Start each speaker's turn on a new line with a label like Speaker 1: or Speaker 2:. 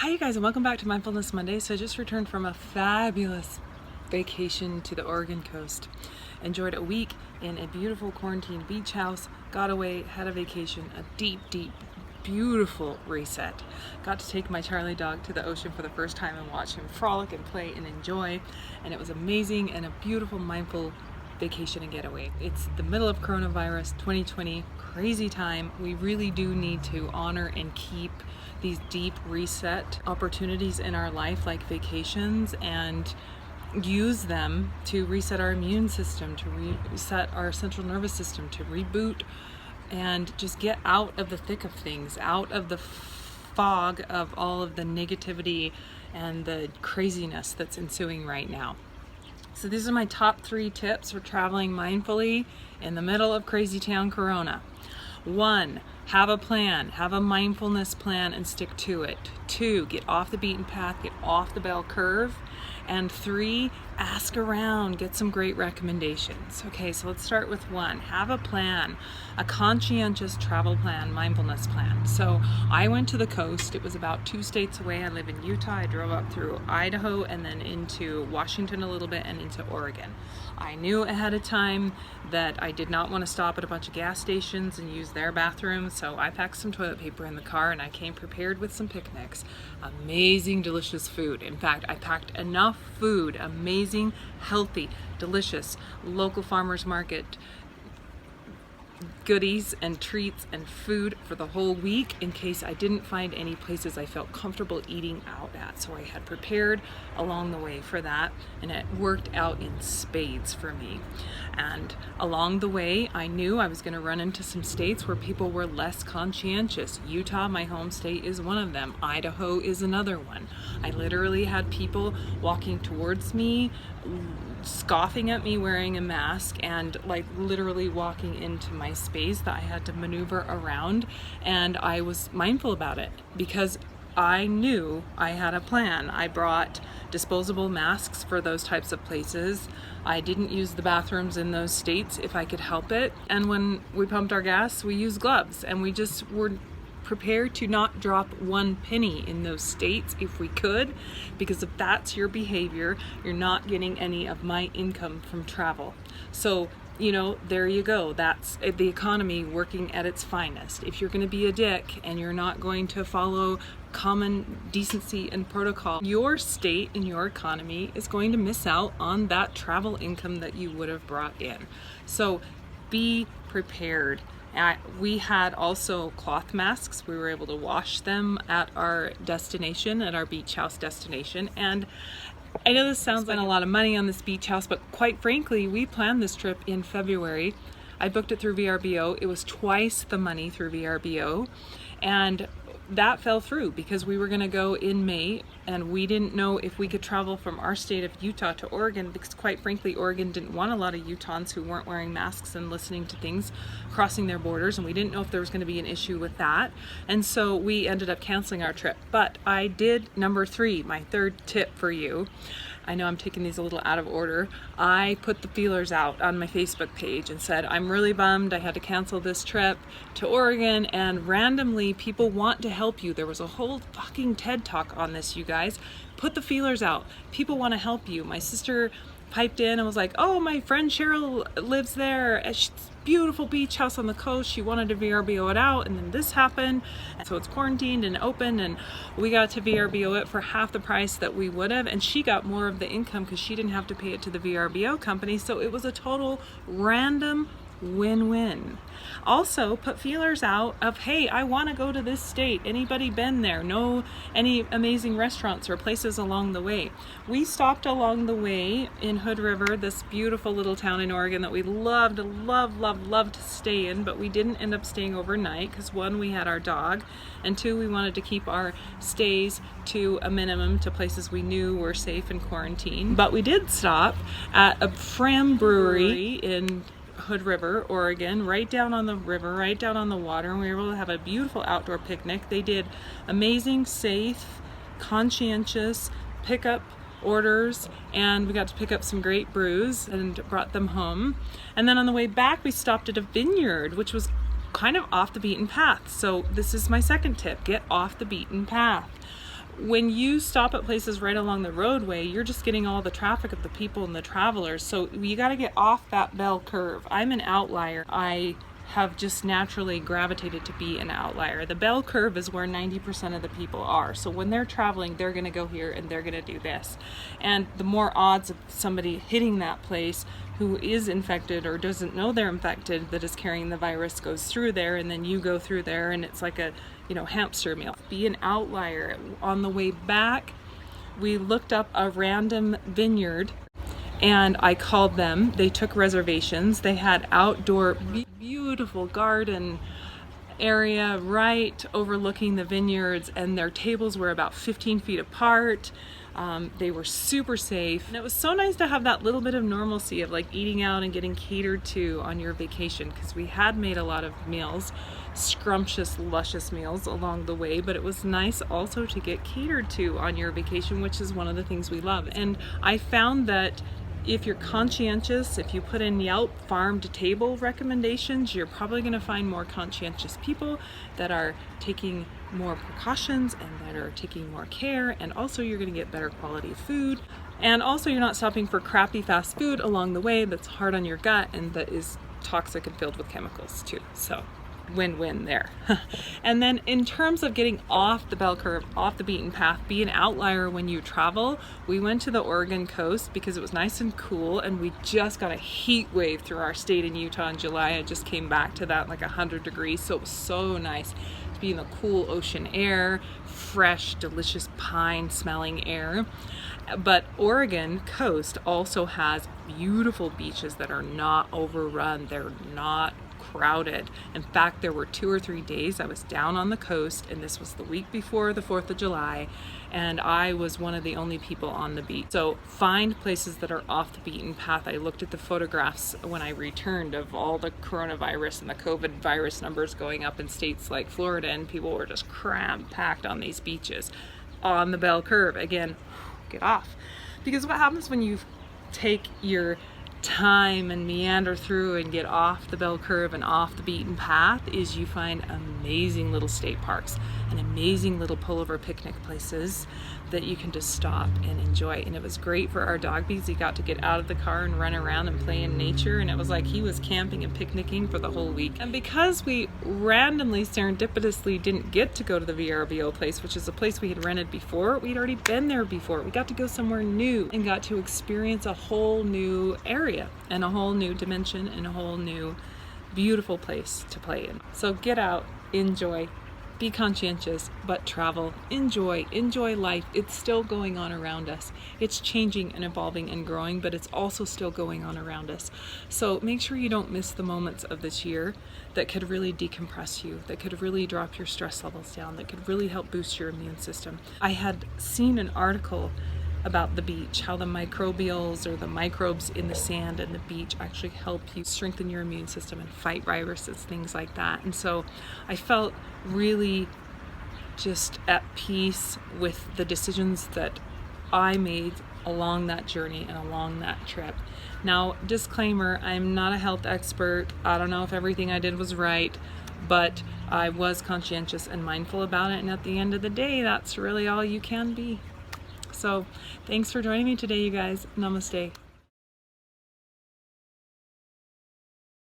Speaker 1: Hi you guys, and welcome back to Mindfulness Monday. So I just returned from a fabulous vacation to the Oregon coast. Enjoyed a week in a beautiful quarantine beach house, got away, had a vacation, a deep, beautiful reset. Got to take my Charlie dog to the ocean for the first time and watch him frolic and play and enjoy. And it was amazing and a beautiful, mindful vacation and getaway. It's the middle of coronavirus 2020, crazy time. We really do need to honor and keep these deep reset opportunities in our life, like vacations, and use them to reset our immune system, to reset our central nervous system, to reboot, and just get out of the thick of things, out of the fog of all of the negativity and the craziness that's ensuing right now. So these are my top 3 tips for traveling mindfully in the middle of crazy town corona. 1, have a plan, have a mindfulness plan and stick to it. 2, get off the beaten path, get off the bell curve. And 3, ask around, get some great recommendations. Okay, so let's start with 1, have a plan, a conscientious travel plan, mindfulness plan. So I went to the coast. It was about 2 states away. I live in Utah. I drove up through Idaho and then into Washington a little bit and into Oregon. I knew ahead of time that I did not want to stop at a bunch of gas stations and use their bathrooms, so I packed some toilet paper in the car and I came prepared with some picnics. Amazing, delicious food. In fact, I packed enough food, amazing, healthy, delicious, local farmers market goodies and treats and food for the whole week in case I didn't find any places I felt comfortable eating out at. So I had prepared along the way for that, and it worked out in spades for me. And along the way, I knew I was going to run into some states where people were less conscientious. Utah, my home state, is one of them. Idaho is another one. I literally had people walking towards me, scoffing at me wearing a mask, and like literally walking into my space that I had to maneuver around. And I was mindful about it because I knew I had a plan. I brought disposable masks for those types of places. I didn't use the bathrooms in those states if I could help it. And when we pumped our gas, we used gloves, and we just were prepared to not drop 1 penny in those states if we could, because if that's your behavior, you're not getting any of my income from travel. So, there you go. That's the economy working at its finest. If you're going to be a dick and you're not going to follow common decency and protocol, your state and your economy is going to miss out on that travel income that you would have brought in. So be prepared. We had also cloth masks. We were able to wash them at our destination, at our beach house destination. And I know this sounds like a lot of money on this beach house, but quite frankly, we planned this trip in February. I booked it through VRBO. It was twice the money through VRBO. And that fell through because we were going to go in May, and we didn't know if we could travel from our state of Utah to Oregon because, quite frankly, Oregon didn't want a lot of Utahns who weren't wearing masks and listening to things crossing their borders, and we didn't know if there was going to be an issue with that. And so we ended up canceling our trip. But I did number 3, my 3rd tip for you. I know I'm taking these a little out of order. I put the feelers out on my Facebook page and said, I'm really bummed I had to cancel this trip to Oregon, and randomly people want to help you. There was a whole fucking TED Talk on this, you guys. Put the feelers out. People want to help you. My sister piped in and was like, oh, my friend Cheryl lives there. She's beautiful beach house on the coast. She wanted to VRBO it out, and then this happened, and so it's quarantined and open, and we got to VRBO it for half the price that we would have, and she got more of the income because she didn't have to pay it to the VRBO company. So it was a total random win-win. Also, put feelers out of, hey, I want to go to this state. Anybody been there? Know any amazing restaurants or places along the way? We stopped along the way in Hood River, this beautiful little town in Oregon that we loved to stay in, but we didn't end up staying overnight because 1, we had our dog, and 2, we wanted to keep our stays to a minimum to places we knew were safe in quarantine. But we did stop at a Fram brewery in Hood River, Oregon, right down on the river, right down on the water, and we were able to have a beautiful outdoor picnic. They did amazing, safe, conscientious pickup orders, and we got to pick up some great brews and brought them home. And then on the way back, we stopped at a vineyard, which was kind of off the beaten path. So this is my 2nd tip: get off the beaten path. when you stop at places right along the roadway, you're just getting all the traffic of the people and the travelers. So you got to get off that bell curve. I'm an outlier. I have just naturally gravitated to be an outlier. The bell curve is where 90% of the people are. So when they're traveling, they're going to go here and they're going to do this. And the more odds of somebody hitting that place who is infected or doesn't know they're infected, that is carrying the virus, goes through there, and then you go through there, and it's like a, hamster meal. Be an outlier. On the way back, we looked up a random vineyard and I called them. They took reservations. They had outdoor beautiful garden area right overlooking the vineyards, and their tables were about 15 feet apart. They were super safe, and it was so nice to have that little bit of normalcy of like eating out and getting catered to on your vacation, because we had made a lot of meals, scrumptious, luscious meals along the way, but it was nice also to get catered to on your vacation, which is one of the things we love. And I found that if you're conscientious, if you put in Yelp farm to table recommendations, you're probably going to find more conscientious people that are taking more precautions and that are taking more care, and also you're going to get better quality food, and also you're not stopping for crappy fast food along the way that's hard on your gut and that is toxic and filled with chemicals too. So win-win there. And then in terms of getting off the bell curve, off the beaten path, be an outlier when you travel. We went to the Oregon coast because it was nice and cool, and we just got a heat wave through our state in Utah in July. I just came back to that, like 100 degrees, so it was so nice to be in the cool ocean air, fresh, delicious pine smelling air. But Oregon coast also has beautiful beaches that are not overrun. They're not crowded. In fact, there were 2 or 3 days I was down on the coast, and this was the week before the 4th of July, and I was one of the only people on the beach. So find places that are off the beaten path. I looked at the photographs when I returned of all the coronavirus and the COVID virus numbers going up in states like Florida, and people were just cram packed on these beaches on the bell curve. Again, get off. Because what happens when you take your time and meander through and get off the bell curve and off the beaten path is you find amazing little state parks and amazing little pullover picnic places that you can just stop and enjoy. And it was great for our dog because he got to get out of the car and run around and play in nature, and it was like he was camping and picnicking for the whole week. And because we randomly, serendipitously didn't get to go to the VRBO place, which is a place we had rented before, we'd already been there before. We got to go somewhere new and got to experience a whole new area and a whole new dimension and a whole new beautiful place to play in. So get out, enjoy, be conscientious, but travel, enjoy life. It's still going on around us. It's changing and evolving and growing, but it's also still going on around us. So make sure you don't miss the moments of this year that could really decompress you, that could really drop your stress levels down, that could really help boost your immune system. I had seen an article about the beach, how the microbials or the microbes in the sand and the beach actually help you strengthen your immune system and fight viruses, things like that. And so I felt really just at peace with the decisions that I made along that journey and along that trip. Now, disclaimer, I'm not a health expert. I don't know if everything I did was right, but I was conscientious and mindful about it. And at the end of the day, that's really all you can be. So thanks for joining me today, you guys. Namaste.